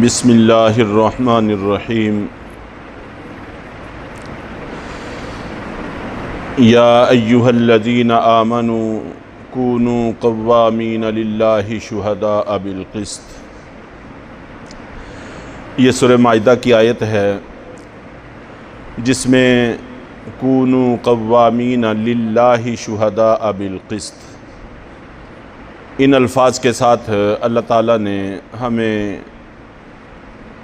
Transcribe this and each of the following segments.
बिस्मिल्लाहिर्रहमानिर्रहीम। या अय्युहल्लज़ीना आमनू कूनू क़व्वामीना लिल्लाहि शुहदाअ बिल क़िस्त। ये सूरह माइदा की आयत है जिसमें कूनू क़व्वामीना लिल्लाहि शुहदाअ बिल क़िस्त, इन अल्फाज के साथ अल्लाह ताला ने हमें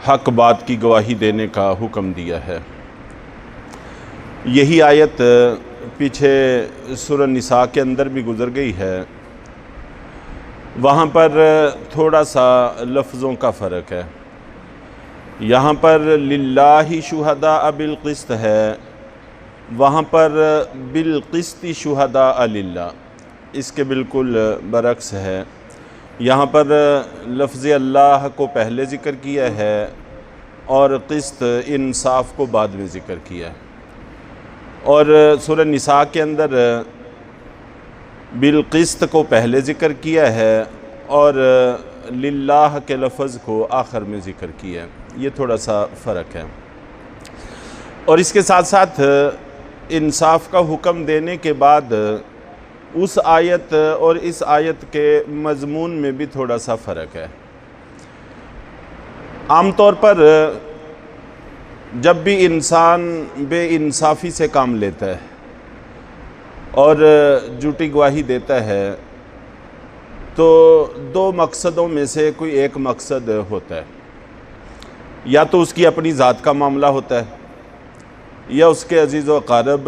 हक़ बात की गवाही देने का हुक्म दिया है। यही आयत पीछे सूरह निसा के अंदर भी गुज़र गई है। वहाँ पर थोड़ा सा लफ्ज़ों का फ़र्क है। यहाँ पर लिल्लाहि शुहदाअ बिल क़िस्त है, वहाँ पर बिल क़िस्ति शुहदाअ लिल्लाह, इसके बिल्कुल बरक्स है। यहाँ पर लफ्ज़ अल्लाह को पहले ज़िक्र किया है और क़िस्त इंसाफ को बाद में ज़िक्र किया है। और सूरह निसा के अंदर बिल क़िस्त को पहले ज़िक्र किया है और लिल्लाह के लफ्ज़ को आखिर में ज़िक्र किया है। ये थोड़ा सा फ़र्क है। और इसके साथ साथ इंसाफ का हुक्म देने के बाद उस आयत और इस आयत के मज़मून में भी थोड़ा सा फ़र्क है। आम तौर पर जब भी इंसान बेइंसाफ़ी से काम लेता है और झूठी गवाही देता है तो दो मकसदों में से कोई एक मकसद होता है। या तो उसकी अपनी ज़ात का मामला होता है या उसके अजीज़ व अक़ारब,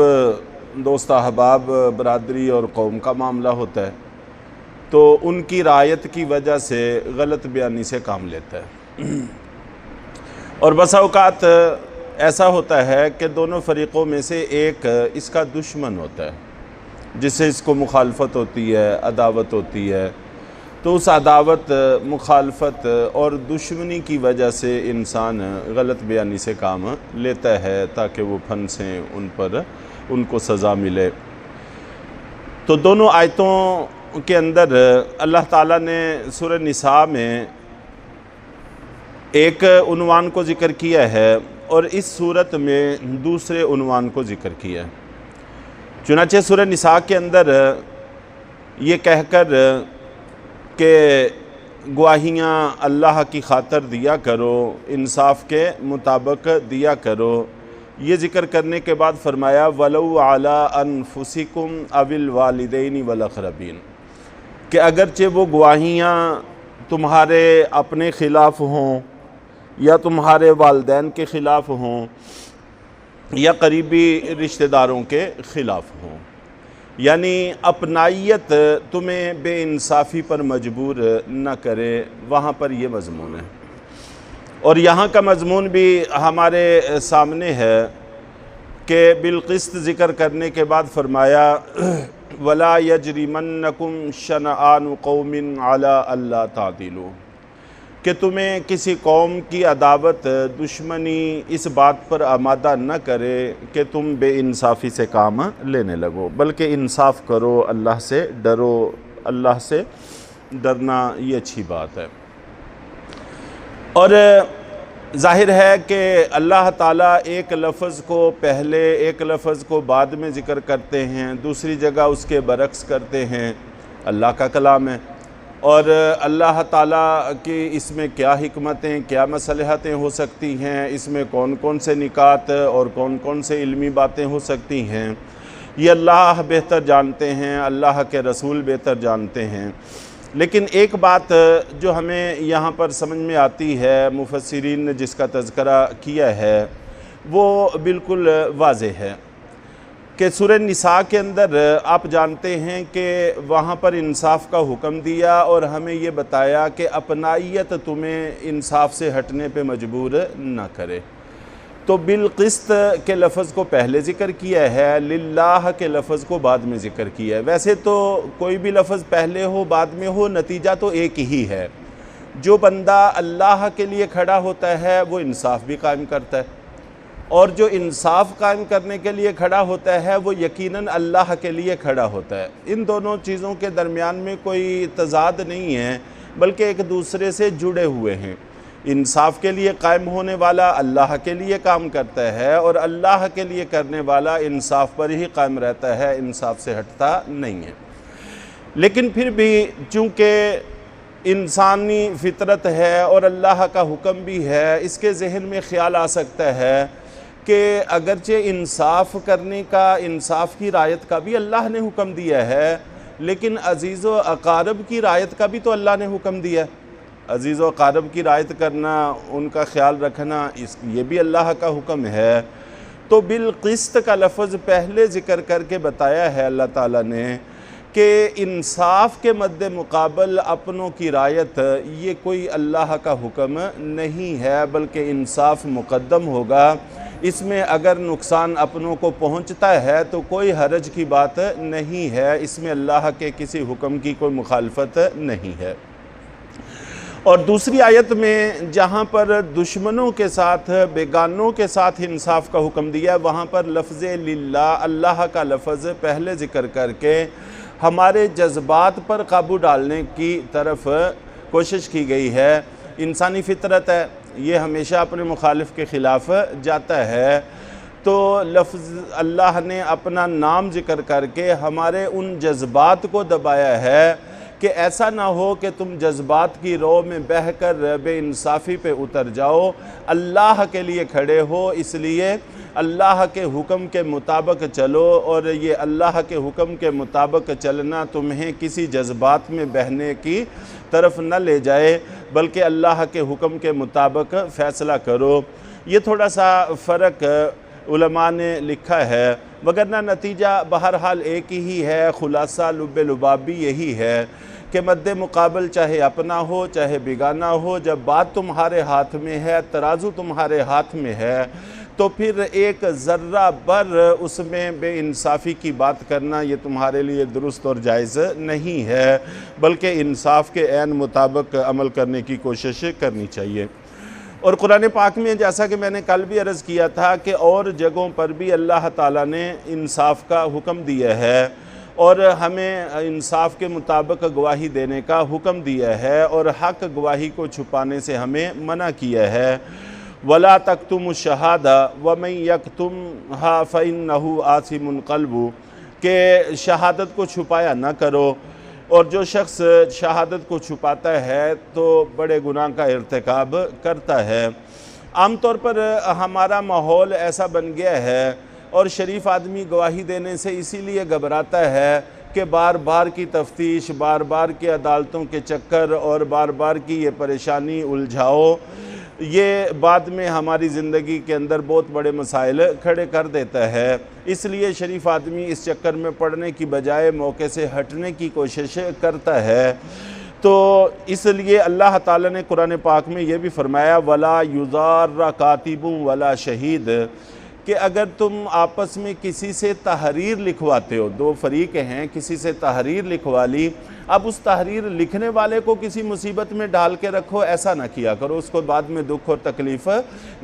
दोस्त अहबाब, बरादरी और कौम का मामला होता है, तो उनकी रायत की वजह से गलत बयानी से काम लेता है। और बसा औक़ात ऐसा होता है कि दोनों फ़रीक़ों में से एक इसका दुश्मन होता है, जिससे इसको मुखालफत होती है, अदावत होती है। तो उस अदावत, मुखालफत और दुश्मनी की वजह से इंसान गलत बयानी से काम लेता है ताकि वो फंसें, उन पर उनको सज़ा मिले। तो दोनों आयतों के अंदर अल्लाह ताला ने सूरह निसा में एक उन्वान को ज़िक्र किया है और इस सूरत में दूसरे उन्वान को ज़िक्र किया है। चुनांचे सूरह निसा के अंदर ये कहकर कि गवाहियाँ अल्लाह की खातर दिया करो, इंसाफ के मुताबिक दिया करो, ये ज़िक्र करने के बाद फ़रमाया वलौ अला अनफुसिकुम अविल वालिदैन वल अक़रबीन, कि अगरचे वो गवाहियाँ तुम्हारे अपने ख़िलाफ़ हों या तुम्हारे वालिदैन के ख़िलाफ़ हों या करीबी रिश्तेदारों के ख़िलाफ़ हों, यानी अपनाइयत तुम्हें बेइंसाफ़ी पर मजबूर न करे, वहाँ पर ये मज़मून है। और यहाँ का मज़मून भी हमारे सामने है कि बिलक़िस्त ज़िक्र करने के बाद फ़रमाया वला यजरिमन्नकुम शनआनु कौमिन अला अल्ला तादिलू, कि तुम्हें किसी कौम की अदावत, दुश्मनी इस बात पर आमादा न करे कि तुम बेइंसाफ़ी से काम लेने लगो, बल्कि इंसाफ़ करो, अल्लाह से डरो। अल्लाह से डरना ये अच्छी बात है। और ज़ाहिर है कि अल्लाह ताला एक लफ्ज़ को पहले, एक लफ्ज़ को बाद में ज़िक्र करते हैं, दूसरी जगह उसके बरक्स करते हैं। अल्लाह का कलाम है और अल्लाह ताला की इसमें क्या हिकमतें, क्या मसलहतें हो सकती हैं, इसमें कौन कौन से निकात और कौन कौन से इल्मी बातें हो सकती हैं, ये अल्लाह बेहतर जानते हैं, अल्लाह के रसूल बेहतर जानते हैं। लेकिन एक बात जो हमें यहाँ पर समझ में आती है, मुफस्सिरीन ने जिसका तज़किरा किया है, वो बिल्कुल वाज़ेह है कि सूरह निसा के अंदर आप जानते हैं कि वहाँ पर इंसाफ का हुक्म दिया और हमें ये बताया कि अपनाइयत तुम्हें इंसाफ से हटने पे मजबूर न करे। तो बिलक़िस्त के लफ्ज़ को पहले ज़िक्र किया है, लिल्लाह के लफ्ज़ को बाद में ज़िक्र किया है। वैसे तो कोई भी लफ्ज़ पहले हो बाद में हो, नतीजा तो एक ही है। जो बंदा अल्लाह के लिए खड़ा होता है वो इंसाफ भी कायम करता है, और जो इंसाफ कायम करने के लिए खड़ा होता है वो यकीनन अल्लाह के लिए खड़ा होता है। इन दोनों चीज़ों के दरमियान में कोई तज़ाद नहीं है, बल्कि एक दूसरे से जुड़े हुए हैं। इंसाफ के लिए कायम होने वाला अल्लाह के लिए काम करता है, और अल्लाह के लिए करने वाला इंसाफ पर ही कायम रहता है, इंसाफ से हटता नहीं है। लेकिन फिर भी चूँकि इंसानी फितरत है और अल्लाह का हुक्म भी है, इसके जहन में ख्याल आ सकता है कि अगरचे इंसाफ करने का, इंसाफ की रायत का भी अल्लाह ने हुक्म दिया है, लेकिन अजीज़ व अकारब की रायत का भी तो अल्लाह ने हुक्म दिया है। अजीज़ व अकारब की रायत करना, उनका ख्याल रखना, ये भी अल्लाह का हुक्म है। तो बिलक़िस्त का लफ्ज़ पहले ज़िक्र करके बताया है अल्लाह ताला ने कि इंसाफ के मद्दे मुकाबल अपनों की रायत, ये कोई अल्लाह का हुक्म नहीं है, बल्कि इंसाफ मुक़द्दम होगा। इसमें अगर नुकसान अपनों को पहुंचता है तो कोई हरज की बात नहीं है, इसमें अल्लाह के किसी हुक्म की कोई मुखालफत नहीं है। और दूसरी आयत में जहाँ पर दुश्मनों के साथ, बेगानों के साथ इंसाफ का हुक्म दिया, वहाँ पर लफ्ज़ लिल्लाह, अल्लाह का लफ्ज़ पहले ज़िक्र करके हमारे जज्बात पर काबू डालने की तरफ कोशिश की गई है। इंसानी फितरत है, ये हमेशा अपने मुखालिफ के ख़िलाफ़ जाता है, तो लफ्ज़ अल्लाह ने अपना नाम ज़िक्र करके हमारे उन जज्बात को दबाया है कि ऐसा ना हो कि तुम जज्बात की रो में बहकर बेइंसाफ़ी पे उतर जाओ। अल्लाह के लिए खड़े हो, इसलिए अल्लाह के हुक्म के मुताबिक चलो, और ये अल्लाह के हुक्म के मुताबिक चलना तुम्हें किसी जज्बात में बहने की तरफ न ले जाए, बल्कि अल्लाह के हुक्म के मुताबिक फ़ैसला करो। ये थोड़ा सा फ़र्क उलमा ने लिखा है, वगरना नतीजा बहरहाल एक ही है। खुलासा लुब्बे लुबाबी यही है कि मद्दे मुकाबल चाहे अपना हो चाहे बेगाना हो, जब बात तुम्हारे हाथ में है, तराजू तुम्हारे हाथ में है, तो फिर एक ज़र्रा बर उसमें बेइंसाफ़ी की बात करना ये तुम्हारे लिए दुरुस्त और जायज़ नहीं है, बल्कि इंसाफ के ऐन मुताबिक अमल करने की कोशिश करनी चाहिए। और कुरान पाक में, जैसा कि मैंने कल भी अर्ज़ किया था, कि और जगहों पर भी अल्लाह ताला ने इंसाफ का हुक्म दिया है और हमें इंसाफ के मुताबिक गवाही देने का हुक्म दिया है, और हक़ गवाही को छुपाने से हमें मना किया है। वला तक्तुमु शहादा वमन यक्तुमहा फ़इन्नहु आसिमुन क़ल्बु, के शहादत को छुपाया न करो, और जो शख्स शहादत को छुपाता है तो बड़े गुनाह का इर्तिकाब करता है। आम तौर पर हमारा माहौल ऐसा बन गया है, और शरीफ आदमी गवाही देने से इसीलिए घबराता है कि बार बार की तफ्तीश, बार बार के अदालतों के चक्कर और बार बार की ये परेशानी, उलझाओ, ये बाद में हमारी ज़िंदगी के अंदर बहुत बड़े मसाइल खड़े कर देता है। इसलिए शरीफ आदमी इस चक्कर में पड़ने की बजाय मौके से हटने की कोशिश करता है। तो इसलिए अल्लाह ताला ने कुरान पाक में ये भी फरमाया, वला युज़ार कातिबुं वला शहीद, कि अगर तुम आपस में किसी से तहरीर लिखवाते हो, दो फरीक हैं, किसी से तहरीर लिखवा ली, अब उस तहरीर लिखने वाले को किसी मुसीबत में डाल के रखो, ऐसा ना किया करो, उसको बाद में दुख और तकलीफ़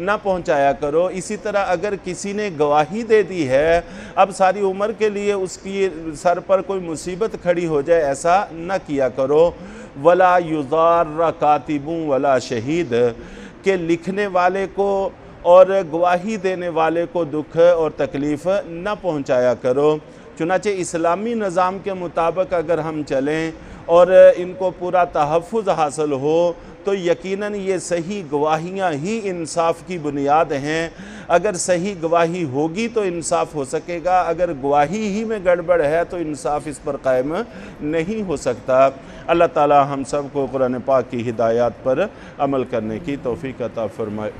ना पहुंचाया करो। इसी तरह अगर किसी ने गवाही दे दी है, अब सारी उम्र के लिए उसकी सर पर कोई मुसीबत खड़ी हो जाए, ऐसा ना किया करो। वला युज़ार कातिबुं वला शहीद, के लिखने वाले को और गवाही देने वाले को दुख और तकलीफ़ न पहुंचाया करो। चुनाचे इस्लामी निज़ाम के मुताबिक अगर हम चलें और इनको पूरा तहफ़्फ़ुज़ हासिल हो, तो यकीनन ये सही गवाहियाँ ही इंसाफ की बुनियाद हैं। अगर सही गवाही होगी तो इंसाफ हो सकेगा, अगर गवाही ही में गड़बड़ है तो इंसाफ इस पर कायम नहीं हो सकता। अल्लाह ताला हम सब को कुरान पाक की हिदायत पर अमल करने की तौफ़ीक़ अता फ़रमाए।